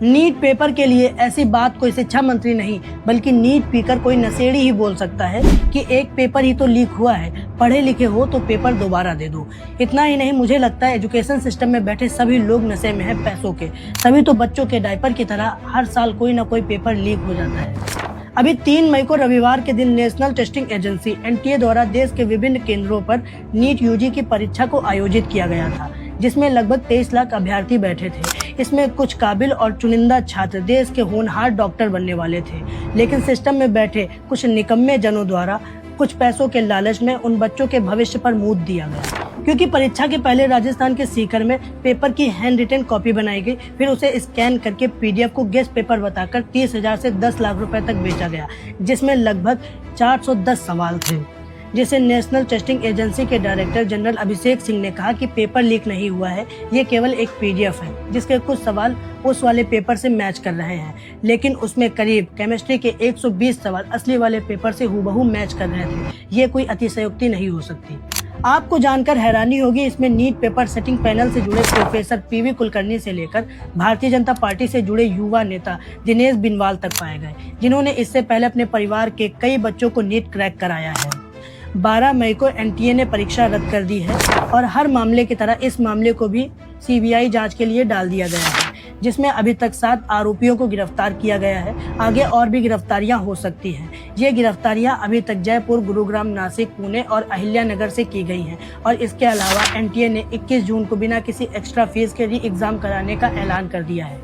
NEET paper के लिए ऐसी बात कोई शिक्षा मंत्री नहीं बल्कि नीट पीकर कोई नशेड़ी ही बोल सकता है कि एक पेपर ही तो लीक हुआ है, पढ़े लिखे हो तो पेपर दोबारा दे दो। इतना ही नहीं, मुझे लगता है एजुकेशन सिस्टम में बैठे सभी लोग नशे में हैं पैसों के। तभी तो बच्चों के डायपर की तरह हर साल कोई ना कोई पेपर लीक हो जाता है। अभी 3 मई को रविवार के दिन नेशनल टेस्टिंग एजेंसी (एनटीए) द्वारा देश के विभिन्न केंद्रों पर नीट यूजी की परीक्षा को आयोजित किया गया था, जिसमें लगभग 23 लाख अभ्यर्थी बैठे थे। इसमें कुछ काबिल और चुनिंदा छात्र देश के होनहार डॉक्टर बनने वाले थे, लेकिन सिस्टम में बैठे कुछ निकम्मे जनों द्वारा कुछ पैसों के लालच में उन बच्चों के भविष्य पर मूत दिया गया। क्योंकि परीक्षा के पहले राजस्थान के सीकर में पेपर की हैंड रिटन कॉपी बनाई गई, फिर उसे स्कैन करके पीडीएफ को गेस्ट पेपर बताकर 30,000 से 10 लाख रुपए तक बेचा गया, जिसमें लगभग 410 सवाल थे, जिसे नेशनल टेस्टिंग एजेंसी के डायरेक्टर जनरल अभिषेक सिंह ने कहा कि पेपर लीक नहीं हुआ है, ये केवल एक पीडीएफ है जिसके कुछ सवाल उस वाले पेपर से मैच कर रहे हैं, लेकिन उसमें करीब केमिस्ट्री के 120 सवाल असली वाले पेपर से हूबहू मैच कर रहे थे। ये कोई अतिशयोक्ति नहीं हो सकती। आपको जानकर हैरानी होगी, इसमें नीट पेपर सेटिंग पैनल से जुड़े प्रोफेसर पीवी कुलकर्णी से लेकर भारतीय जनता पार्टी से जुड़े युवा नेता दिनेश बिनवाल तक पाए गए, जिन्होंने इससे पहले अपने परिवार के कई बच्चों को नीट क्रैक कराया है। 12 मई को एनटीए ने परीक्षा रद्द कर दी है और हर मामले की तरह इस मामले को भी सीबीआई जांच के लिए डाल दिया गया है, जिसमें अभी तक 7 आरोपियों को गिरफ्तार किया गया है। आगे और भी गिरफ्तारियां हो सकती हैं। ये गिरफ्तारियां अभी तक जयपुर, गुरुग्राम, नासिक, पुणे और अहिल्यानगर से की गई हैं और इसके अलावा एनटीए ने 21 जून को बिना किसी एक्स्ट्रा फीस के री एग्जाम कराने का ऐलान कर दिया है।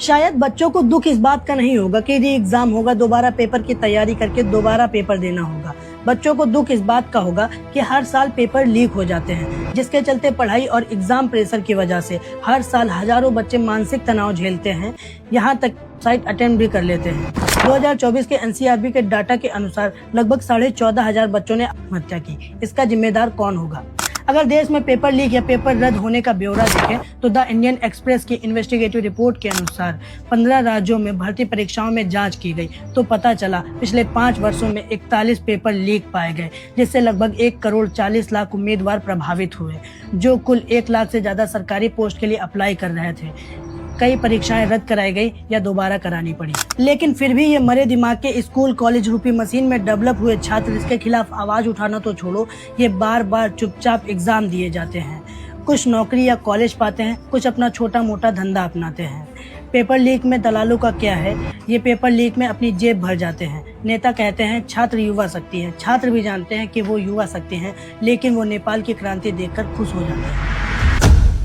शायद बच्चों को दुख इस बात का नहीं होगा कि री एग्जाम होगा, दोबारा पेपर की तैयारी करके दोबारा पेपर देना होगा। बच्चों को दुख इस बात का होगा कि हर साल पेपर लीक हो जाते हैं, जिसके चलते पढ़ाई और एग्जाम प्रेशर की वजह से हर साल हजारों बच्चे मानसिक तनाव झेलते हैं, यहाँ तक सुसाइड अटेम्प्ट भी कर लेते हैं। 2024 के एनसीआरबी के डाटा के अनुसार लगभग 14,500 बच्चों ने आत्महत्या की। इसका जिम्मेदार कौन होगा? अगर देश में पेपर लीक या पेपर रद्द होने का ब्यौरा देखें तो द इंडियन एक्सप्रेस की इन्वेस्टिगेटिव रिपोर्ट के अनुसार 15 राज्यों में भर्ती परीक्षाओं में जांच की गई तो पता चला पिछले 5 वर्षों में 41 पेपर लीक पाए गए, जिससे लगभग 1 करोड़ 40 लाख उम्मीदवार प्रभावित हुए, जो कुल 1 लाख से ज्यादा सरकारी पोस्ट के लिए अप्लाई कर रहे थे। कई परीक्षाएं रद्द कराई गई या दोबारा करानी पड़ी, लेकिन फिर भी ये मरे दिमाग के स्कूल कॉलेज रूपी मशीन में डेवलप हुए छात्र इसके खिलाफ आवाज उठाना तो छोड़ो, ये बार बार चुपचाप एग्जाम दिए जाते हैं। कुछ नौकरी या कॉलेज पाते हैं, कुछ अपना छोटा मोटा धंधा अपनाते हैं। पेपर लीक में दलालों का क्या है? ये पेपर लीक में अपनी जेब भर जाते हैं। नेता कहते हैं छात्र युवा शक्ति है, छात्र भी जानते हैं कि वो युवा शक्ति हैं, लेकिन वो नेपाल की क्रांति देखकर खुश हो जाते हैं।